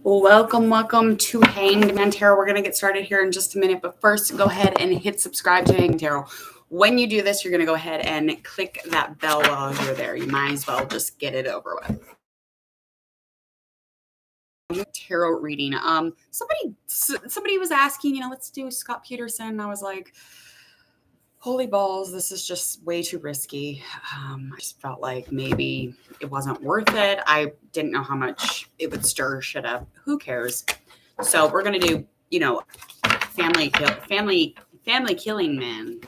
Welcome to Hanged Man Tarot. We're going to get started here in just a minute, but first go ahead and hit subscribe to Hanged Tarot. When you do this, you're going to go ahead and click that bell while you're there. You might as well just get it over with. Tarot reading. Somebody was asking, let's do Scott Peterson. I was like, holy balls, this is just way too risky. I just felt like maybe it wasn't worth it. I didn't know how much it would stir shit up. Who cares? So we're gonna do, family killing man.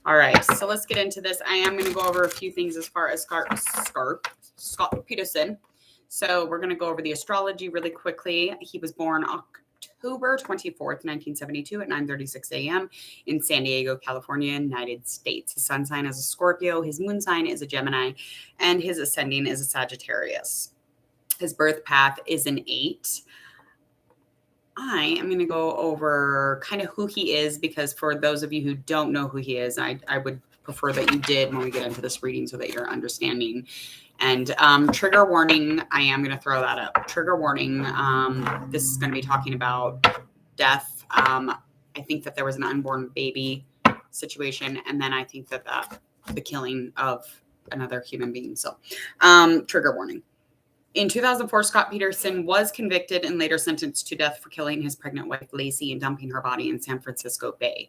All right, so let's get into this. I am gonna go over a few things as far as Scott Peterson. So we're gonna go over the astrology really quickly. He was born October 24th, 1972 at 9:36 a.m. in San Diego, California, United States. His sun sign is a Scorpio, his moon sign is a Gemini, and his ascending is a Sagittarius. His birth path is an 8. I am going to go over kind of who he is, because for those of you who don't know who he is, I would prefer that you did when we get into this reading so that you're understanding. And trigger warning, I am going to throw that up. Trigger warning, this is going to be talking about death. I think that there was an unborn baby situation, and then I think that the killing of another human being. So trigger warning. In 2004, Scott Peterson was convicted and later sentenced to death for killing his pregnant wife, Lacey, and dumping her body in San Francisco Bay.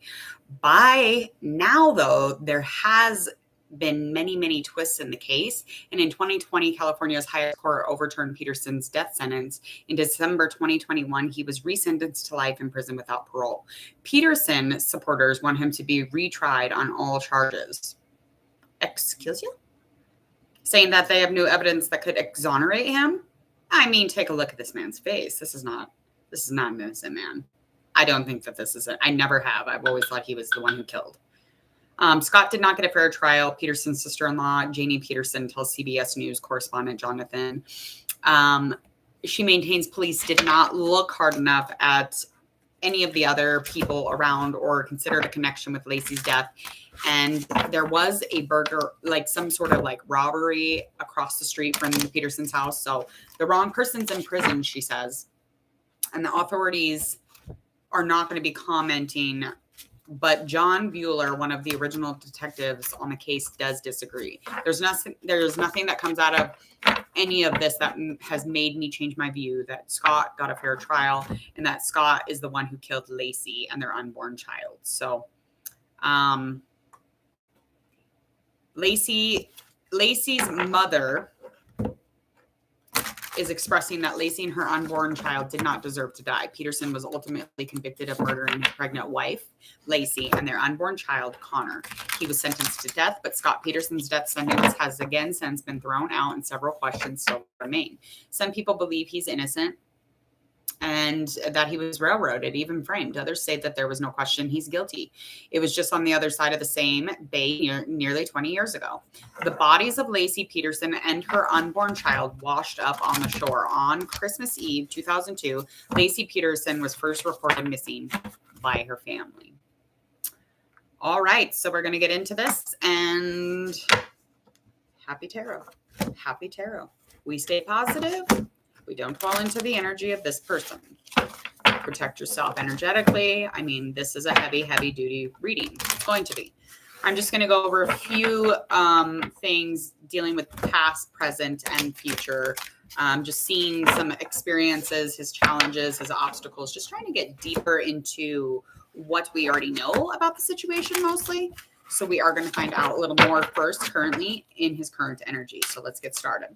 By now, though, there has been many twists in the case. And in 2020, California's highest court overturned Peterson's death sentence. In December 2021, he was resentenced to life in prison without parole. Peterson supporters want him to be retried on all charges. Excuse you? Saying that they have new evidence that could exonerate him. I mean, take a look at this man's face. This is not an innocent man. I don't think that this is it. I never have. I've always thought he was the one who killed. Scott did not get a fair trial. Peterson's sister-in-law, Janie Peterson, tells CBS News correspondent Jonathan. She maintains police did not look hard enough at any of the other people around or considered a connection with Lacey's death. And there was a burger, like some sort of like robbery across the street from Peterson's house. So the wrong person's in prison, she says. And the authorities are not going to be commenting. But John Bueller, one of the original detectives on the case, does disagree. There's nothing that comes out of any of this that has made me change my view that Scott got a fair trial and that Scott is the one who killed Lacey and their unborn child. So, Lacey's mother is expressing that Lacey and her unborn child did not deserve to die. Peterson was ultimately convicted of murdering his pregnant wife, Lacey, and their unborn child, Connor. He was sentenced to death, but Scott Peterson's death sentence has again since been thrown out and several questions still remain. Some people believe he's innocent and that he was railroaded, even framed. Others say that there was no question he's guilty. It was just on the other side of the same bay nearly 20 years ago. The bodies of Lacey Peterson and her unborn child washed up on the shore. On Christmas Eve, 2002, Lacey Peterson was first reported missing by her family. All right, so we're going to get into this, and happy tarot. Happy tarot. We stay positive. We don't fall into the energy of this person. Protect yourself energetically. I mean, this is a heavy duty reading. It's going to be. I'm just going to go over a few things dealing with past, present, and future. Just seeing some experiences, his challenges, his obstacles, just trying to get deeper into what we already know about the situation mostly. So we are going to find out a little more first currently in his current energy. So let's get started.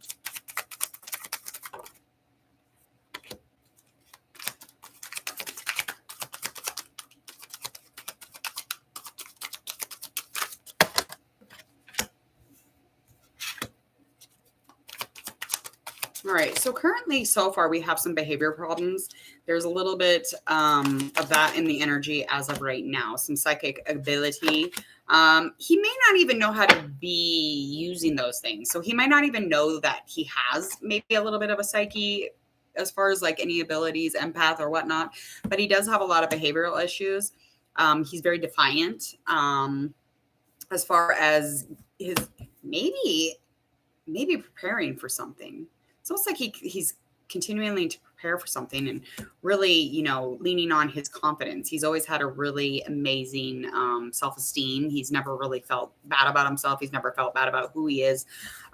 All right, so currently, so far, we have some behavior problems. There's a little bit of that in the energy as of right now, some psychic ability. He may not even know how to be using those things. So he might not even know that he has maybe a little bit of a psyche as far as like any abilities, empath or whatnot, but he does have a lot of behavioral issues. He's very defiant as far as his maybe preparing for something. It's almost like he's continually to prepare for something and really, leaning on his confidence. He's always had a really amazing self-esteem. He's never really felt bad about himself. He's never felt bad about who he is.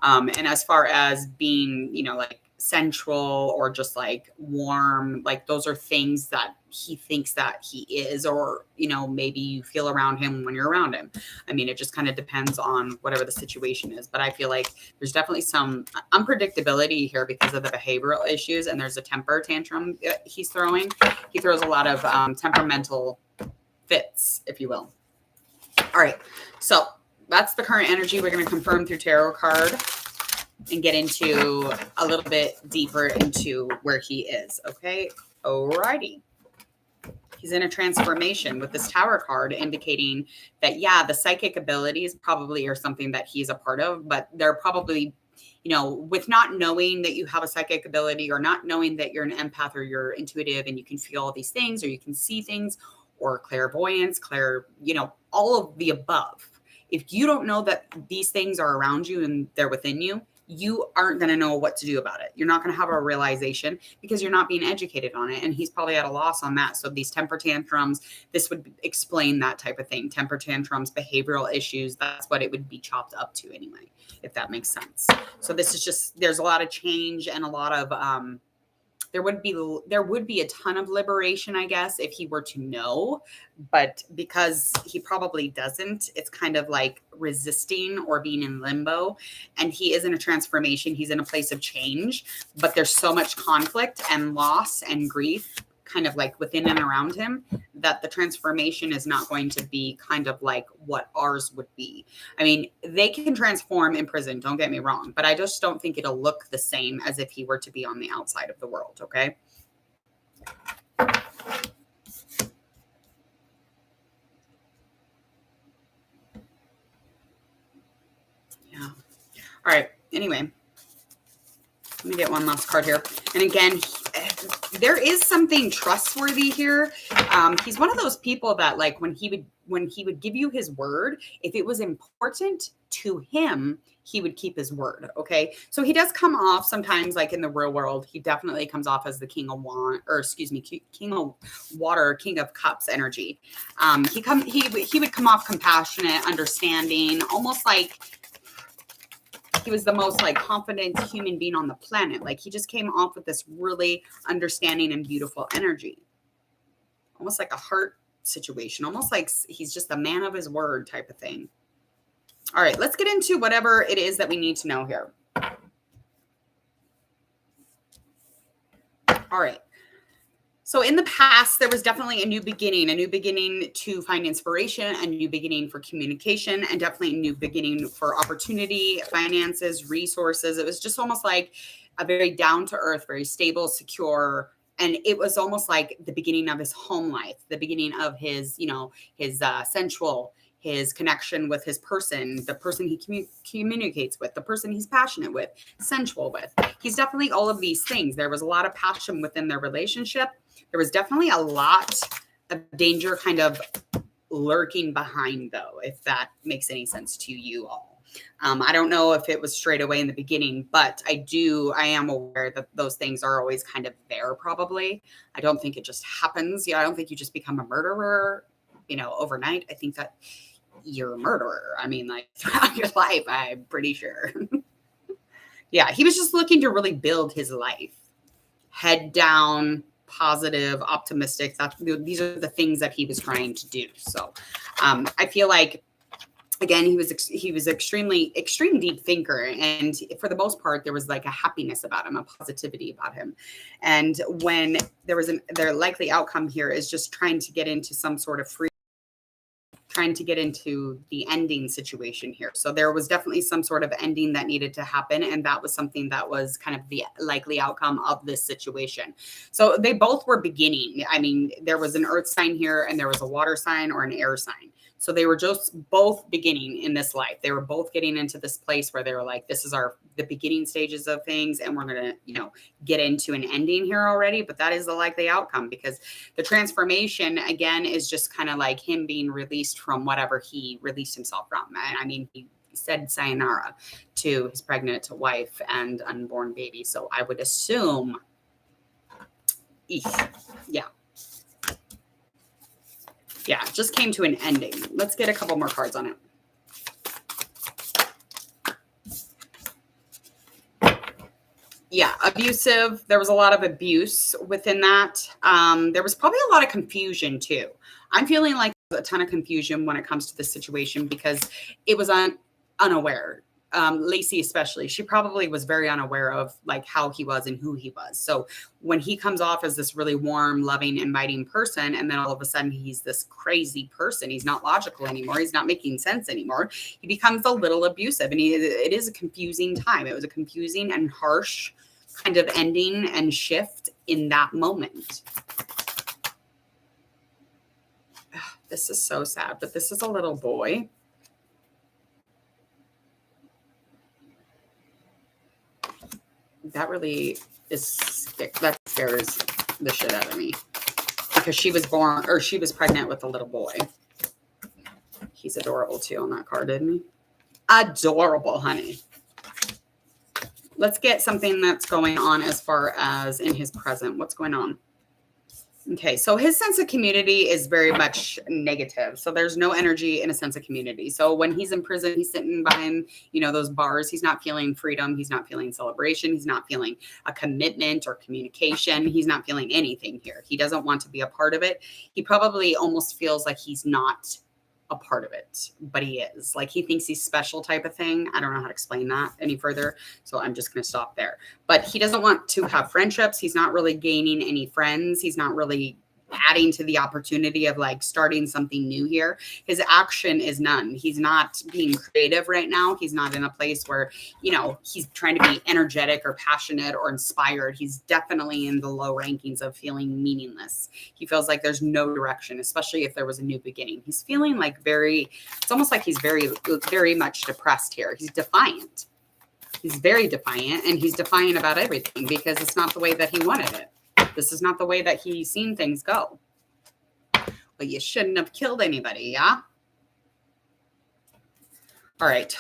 And as far as being, like sensual or just like warm, like those are things that he thinks that he is, or, maybe you feel around him when you're around him. I mean, it just kind of depends on whatever the situation is. But I feel like there's definitely some unpredictability here because of the behavioral issues. And there's a temper tantrum he's throwing. He throws a lot of temperamental fits, if you will. All right. So that's the current energy. We're going to confirm through tarot card and get into a little bit deeper into where he is. Okay. Alrighty. He's in a transformation with this Tower card, indicating that, the psychic abilities probably are something that he's a part of, but they're probably, with not knowing that you have a psychic ability, or not knowing that you're an empath or you're intuitive and you can feel all these things, or you can see things, or clairvoyance, all of the above. If you don't know that these things are around you and they're within you, you aren't going to know what to do about it. You're not going to have a realization because you're not being educated on it. And he's probably at a loss on that. So these temper tantrums, this would explain that type of thing. Temper tantrums, behavioral issues, that's what it would be chopped up to anyway, if that makes sense. So this is just, there's a lot of change and a lot of, there would be a ton of liberation, I guess, if he were to know, but because he probably doesn't, it's kind of like resisting or being in limbo. And he is in a transformation. He's in a place of change, but there's so much conflict and loss and grief kind of like within and around him that the transformation is not going to be kind of like what ours would be. I mean, they can transform in prison, don't get me wrong, but I just don't think it'll look the same as if he were to be on the outside of the world. Okay. Yeah. All right. Anyway, let me get one last card here. And again, there is something trustworthy here. He's one of those people that, like, when he would give you his word, if it was important to him, he would keep his word. Okay. So he does come off sometimes, like in the real world, he definitely comes off as the king of king of water, king of cups energy. He would come off compassionate, understanding, almost like he was the most like confident human being on the planet. Like he just came off with this really understanding and beautiful energy, almost like a heart situation, almost like he's just a man of his word type of thing. All right, let's get into whatever it is that we need to know here. All right. So in the past, there was definitely a new beginning to find inspiration, a new beginning for communication, and definitely a new beginning for opportunity, finances, resources. It was just almost like a very down to earth, very stable, secure. And it was almost like the beginning of his home life, the beginning of his, his sensual, his connection with his person, the person he communicates with, the person he's passionate with, sensual with. He's definitely all of these things. There was a lot of passion within their relationship. There was definitely a lot of danger kind of lurking behind, though, if that makes any sense to you all. I don't know if it was straight away in the beginning, but I am aware that those things are always kind of there probably. I don't think it just happens. I don't think you just become a murderer, overnight. I think that you're a murderer. I mean, like throughout your life, I'm pretty sure. Yeah, he was just looking to really build his life. Head down, positive, optimistic. These are the things that he was trying to do. So I feel like, again, he was extreme deep thinker. And for the most part, there was like a happiness about him, a positivity about him. And when their likely outcome here is just trying to get into some sort of trying to get into the ending situation here. So there was definitely some sort of ending that needed to happen. And that was something that was kind of the likely outcome of this situation. So they both were beginning. I mean, there was an earth sign here and there was a water sign or an air sign. So they were just both beginning in this life. They were both getting into this place where they were like, this is the beginning stages of things. And we're going to, get into an ending here already. But that is the likely outcome, because the transformation, again, is just kind of like him being released from whatever he released himself from. I mean, he said sayonara to his pregnant wife and unborn baby. So I would assume Eek. Yeah. Yeah, it just came to an ending. Let's get a couple more cards on it. Yeah, abusive. There was a lot of abuse within that. There was probably a lot of confusion too. I'm feeling like a ton of confusion when it comes to this situation because it was unaware. Lacey especially, she probably was very unaware of like how he was and who he was. So when he comes off as this really warm, loving, inviting person, and then all of a sudden he's this crazy person, he's not logical anymore, he's not making sense anymore, he becomes a little abusive. And it is a confusing time. It was a confusing and harsh kind of ending and shift in that moment. This is so sad, but this is a little boy. That really that scares the shit out of me because she was born or she was pregnant with a little boy. He's adorable too on that card, isn't he? Adorable, honey. Let's get something that's going on as far as in his present. What's going on? Okay, so his sense of community is very much negative. So there's no energy in a sense of community. So when he's in prison, he's sitting behind, those bars. He's not feeling freedom. He's not feeling celebration. He's not feeling a commitment or communication. He's not feeling anything here. He doesn't want to be a part of it. He probably almost feels like he's not a part of it, but he is. Like he thinks he's special type of thing. I don't know how to explain that any further, so I'm just going to stop there. But he doesn't want to have friendships. He's not really gaining any friends. He's not really adding to the opportunity of like starting something new here. His action is none. He's not being creative right now. He's not in a place where, he's trying to be energetic or passionate or inspired. He's definitely in the low rankings of feeling meaningless. He feels like there's no direction, especially if there was a new beginning. He's feeling like it's almost like he's very, very much depressed here. He's defiant. He's very defiant, and he's defiant about everything because it's not the way that he wanted it. This is not the way that he's seen things go. But you shouldn't have killed anybody, yeah? All right.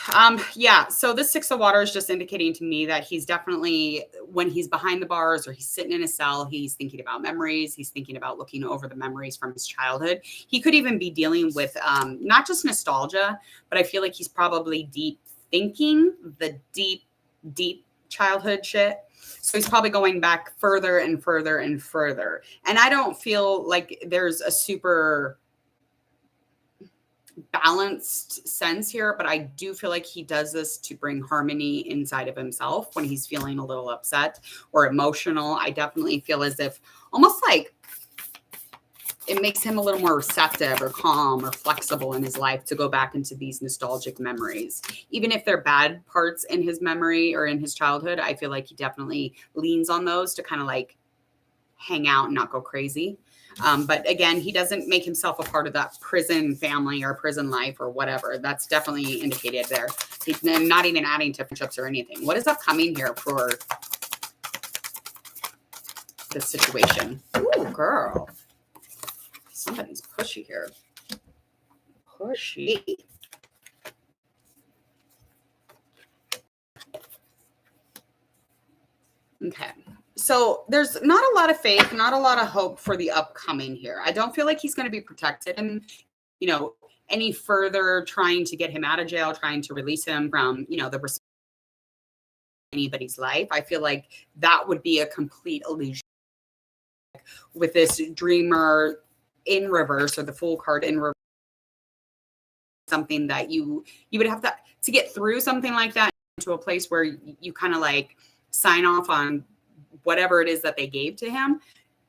Yeah, so this Six of Water is just indicating to me that he's definitely, when he's behind the bars or he's sitting in a cell, he's thinking about memories. He's thinking about looking over the memories from his childhood. He could even be dealing with not just nostalgia, but I feel like he's probably deep thinking the deep childhood shit. So he's probably going back further and further and further. And I don't feel like there's a super balanced sense here, but I do feel like he does this to bring harmony inside of himself when he's feeling a little upset or emotional. I definitely feel as if almost like it makes him a little more receptive or calm or flexible in his life to go back into these nostalgic memories. Even if they're bad parts in his memory or in his childhood, I feel like he definitely leans on those to kind of like hang out and not go crazy. But again, he doesn't make himself a part of that prison family or prison life or whatever. That's definitely indicated there. He's not even adding to friendships or anything. What is upcoming here for this situation? Ooh, girl. Somebody's pushy here. Pushy. Okay. So there's not a lot of faith, not a lot of hope for the upcoming here. I don't feel like he's going to be protected and, any further trying to get him out of jail, trying to release him from, the anybody's life. I feel like that would be a complete illusion with this dreamer in reverse or the Fool card in reverse. Something that you would have to get through something like that to a place where you kind of like sign off on whatever it is that they gave to him.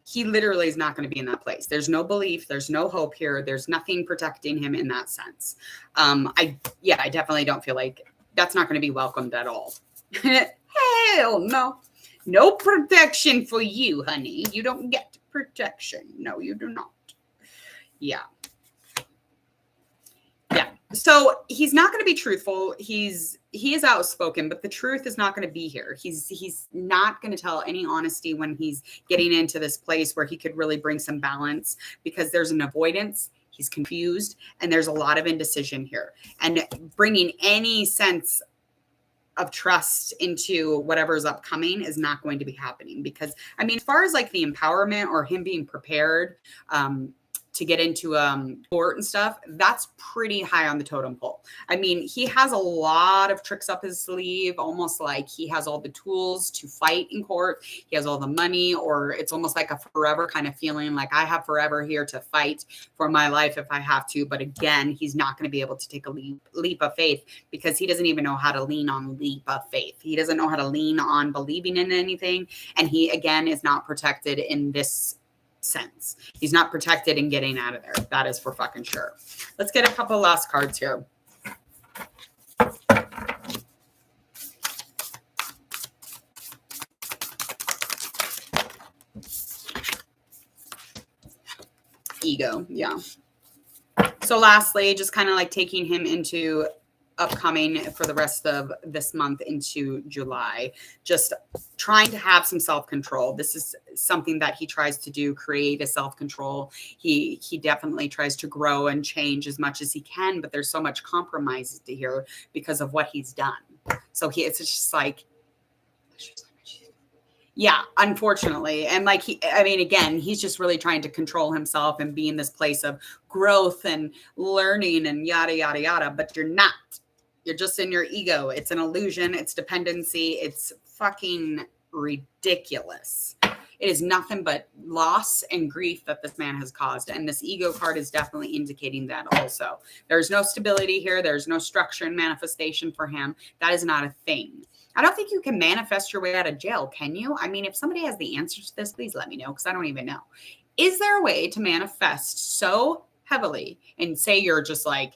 He literally is not going to be in that place. There's no belief. There's no hope here. There's nothing protecting him in that sense. I definitely don't feel like that's not going to be welcomed at all. Hell no. No protection for you, honey. You don't get protection. No, you do not. Yeah. So he's not going to be truthful. He is outspoken, but the truth is not going to be here. He's not going to tell any honesty when he's getting into this place where he could really bring some balance because there's an avoidance. He's confused and there's a lot of indecision here, and bringing any sense of trust into whatever's upcoming is not going to be happening. Because I mean, as far as like the empowerment or him being prepared to get into court and stuff, that's pretty high on the totem pole. I mean, he has a lot of tricks up his sleeve, almost like he has all the tools to fight in court. He has all the money, or it's almost like a forever kind of feeling, like I have forever here to fight for my life if I have to. But again, he's not going to be able to take a leap of faith, because he doesn't even know how to lean on leap of faith. He doesn't know how to lean on believing in anything. And he, again, is not protected in this sense. He's not protected in getting out of there. That is for fucking sure. Let's get a couple last cards here. Ego. Yeah. So lastly, just kind of like taking him into upcoming for the rest of this month into July, just trying to have some self-control. This is something that he tries to do, create a self-control. He definitely tries to grow and change as much as he can, but there's so much compromise to here because of what he's done. So it's just like, yeah, unfortunately. And like, I mean, again, he's just really trying to control himself and be in this place of growth and learning and yada, yada, yada, but you're not. You're just in your ego. It's an illusion. It's dependency. It's fucking ridiculous. It is nothing but loss and grief that this man has caused. And this ego card is definitely indicating that also. There's no stability here. There's no structure and manifestation for him. That is not a thing. I don't think you can manifest your way out of jail, can you? I mean, if somebody has the answers to this, please let me know, because I don't even know. Is there a way to manifest so heavily and say you're just like,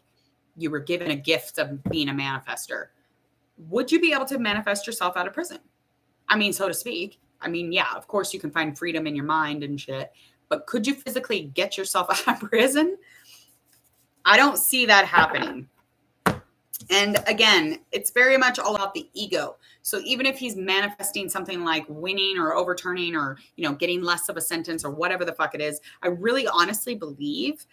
you were given a gift of being a manifester? Would you be able to manifest yourself out of prison? I mean, so to speak. I mean, yeah, of course you can find freedom in your mind and shit, but could you physically get yourself out of prison? I don't see that happening. And again, it's very much all about the ego. So even if he's manifesting something like winning or overturning or, you know, getting less of a sentence or whatever the fuck it is, I really honestly believe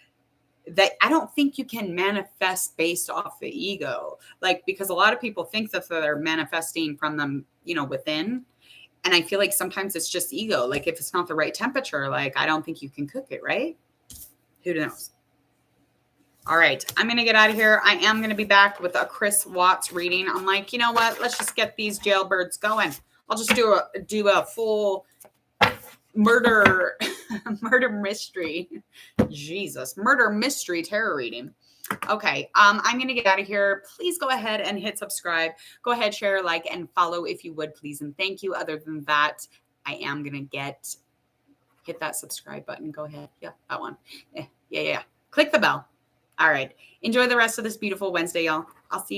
that I don't think you can manifest based off the ego. Like, because a lot of people think that they're manifesting from them, you know, within. And I feel like sometimes it's just ego. Like if it's not the right temperature, like I don't think you can cook it, right? Who knows? All right, I'm going to get out of here. I am going to be back with a Chris Watts reading. I'm like, you know what? Let's just get these jailbirds going. I'll just do a full murder mystery. Jesus, murder mystery tarot reading. Okay, I'm going to get out of here. Please go ahead and hit subscribe. Go ahead, share, like, and follow if you would, please. And thank you. Other than that, I am going to hit that subscribe button. Go ahead. Yeah, that one. Yeah. Click the bell. All right. Enjoy the rest of this beautiful Wednesday, y'all. I'll see you.